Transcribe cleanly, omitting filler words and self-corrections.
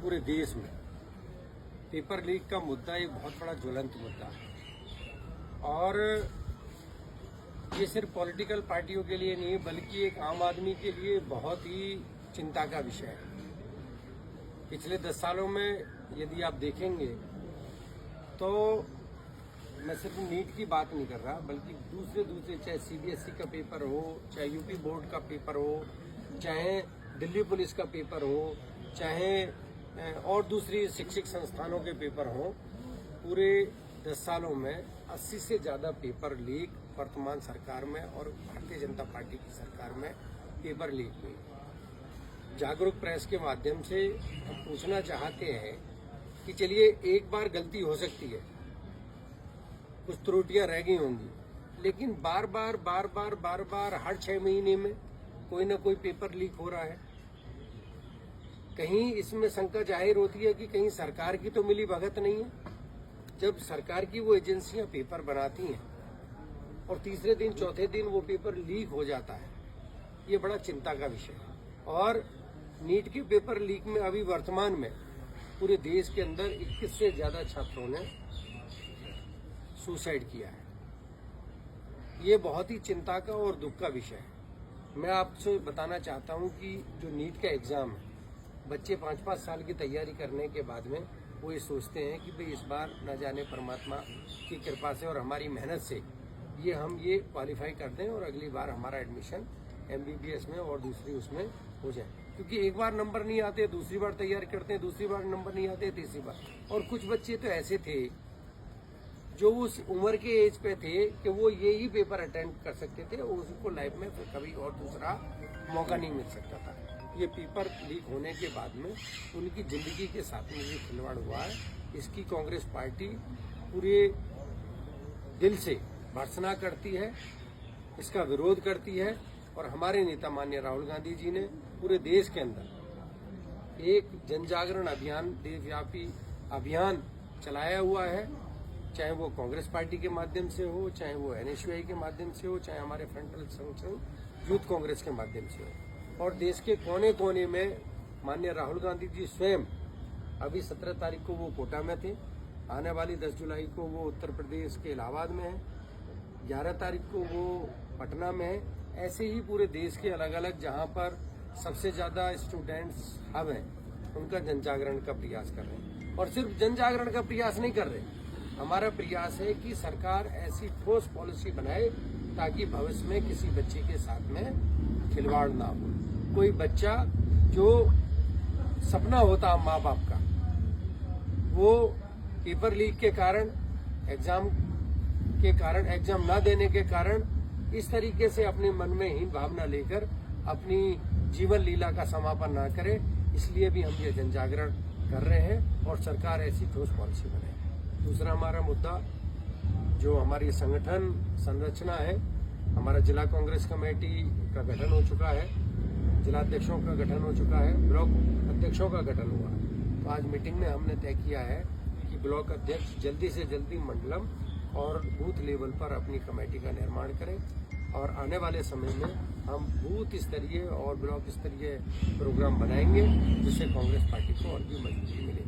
पूरे देश में पेपर लीक का मुद्दा एक बहुत बड़ा ज्वलंत मुद्दा है और ये सिर्फ पॉलिटिकल पार्टियों के लिए नहीं बल्कि एक आम आदमी के लिए बहुत ही चिंता का विषय है। पिछले 10 सालों में यदि आप देखेंगे तो मैं सिर्फ नीट की बात नहीं कर रहा बल्कि दूसरे चाहे सीबीएसई का पेपर हो, चाहे यूपी बोर्ड का पेपर हो, चाहे दिल्ली पुलिस का पेपर हो, चाहे और दूसरी शिक्षक संस्थानों के पेपर हो, पूरे 10 सालों में 80 से ज़्यादा पेपर लीक वर्तमान सरकार में और भारतीय जनता पार्टी की सरकार में पेपर लीक हुई। जागरूक प्रेस के माध्यम से हम पूछना चाहते हैं कि चलिए एक बार गलती हो सकती है, कुछ त्रुटियां रह गई होंगी, लेकिन बार बार हर 6 महीने में कोई ना कोई पेपर लीक हो रहा है। कहीं इसमें शंका जाहिर होती है कि कहीं सरकार की तो मिली भगत नहीं है। जब सरकार की वो एजेंसियां पेपर बनाती हैं और तीसरे दिन चौथे दिन वो पेपर लीक हो जाता है, ये बड़ा चिंता का विषय है। और नीट के पेपर लीक में अभी वर्तमान में पूरे देश के अंदर 21 से ज्यादा छात्रों ने सुसाइड किया है। ये बहुत ही चिंता का और दुख का विषय है। मैं आपसे बताना चाहता हूं कि जो नीट का एग्जाम है, बच्चे 5-5 साल की तैयारी करने के बाद में वो ये सोचते हैं कि भाई इस बार न जाने परमात्मा की कृपा से और हमारी मेहनत से हम ये क्वालिफाई कर दें और अगली बार हमारा एडमिशन एमबीबीएस में और दूसरी उसमें हो जाए। क्योंकि एक बार नंबर नहीं आते, दूसरी बार तैयारी करते हैं, दूसरी बार नंबर नहीं आते, तीसरी बार। और कुछ बच्चे तो ऐसे थे जो उस उम्र के एज पे थे कि वो यही पेपर अटेंड कर सकते थे, उसको लाइफ में फिर कभी और दूसरा मौका नहीं मिल सकता था। ये पेपर लीक होने के बाद में उनकी जिंदगी के साथ में ये खिलवाड़ हुआ है। इसकी कांग्रेस पार्टी पूरे दिल से भर्त्सना करती है, इसका विरोध करती है और हमारे नेता माननीय राहुल गांधी जी ने पूरे देश के अंदर एक जनजागरण अभियान, देशव्यापी अभियान चलाया हुआ है, चाहे वो कांग्रेस पार्टी के माध्यम से हो, चाहे वो एनएसयूआई के माध्यम से हो, चाहे हमारे फ्रंटल संगठन यूथ कांग्रेस के माध्यम से हो। और देश के कोने कोने में माननीय राहुल गांधी जी स्वयं अभी 17 तारीख को वो कोटा में थे, आने वाली 10 जुलाई को वो उत्तर प्रदेश के इलाहाबाद में है, 11 तारीख को वो पटना में है। ऐसे ही पूरे देश के अलग अलग जहां पर सबसे ज्यादा स्टूडेंट्स हब हैं, उनका जन जागरण का प्रयास कर रहे हैं। और सिर्फ जन जागरण का प्रयास नहीं कर रहे, हमारा प्रयास है कि सरकार ऐसी ठोस पॉलिसी बनाए ताकि भविष्य में किसी बच्चे के साथ में खिलवाड़ ना हो। कोई बच्चा जो सपना होता माँ बाप का, वो पेपर लीक के कारण, एग्जाम ना देने के कारण इस तरीके से अपने मन में हीन भावना लेकर अपनी जीवन लीला का समापन ना करे। इसलिए भी हम ये जन जागरण कर रहे हैं और सरकार ऐसी ठोस पॉलिसी बनाए। दूसरा हमारा मुद्दा जो हमारी संगठन संरचना है, हमारा जिला कांग्रेस कमेटी का गठन हो चुका है, जिलाध्यक्षों का गठन हो चुका है, ब्लॉक अध्यक्षों का गठन हुआ है। तो आज मीटिंग में हमने तय किया है कि ब्लॉक अध्यक्ष जल्दी से जल्दी मंडलम और बूथ लेवल पर अपनी कमेटी का निर्माण करें और आने वाले समय में हम बूथ स्तरीय और ब्लॉक स्तरीय प्रोग्राम बनाएंगे जिससे कांग्रेस पार्टी को और भी मजबूती मिलेगी।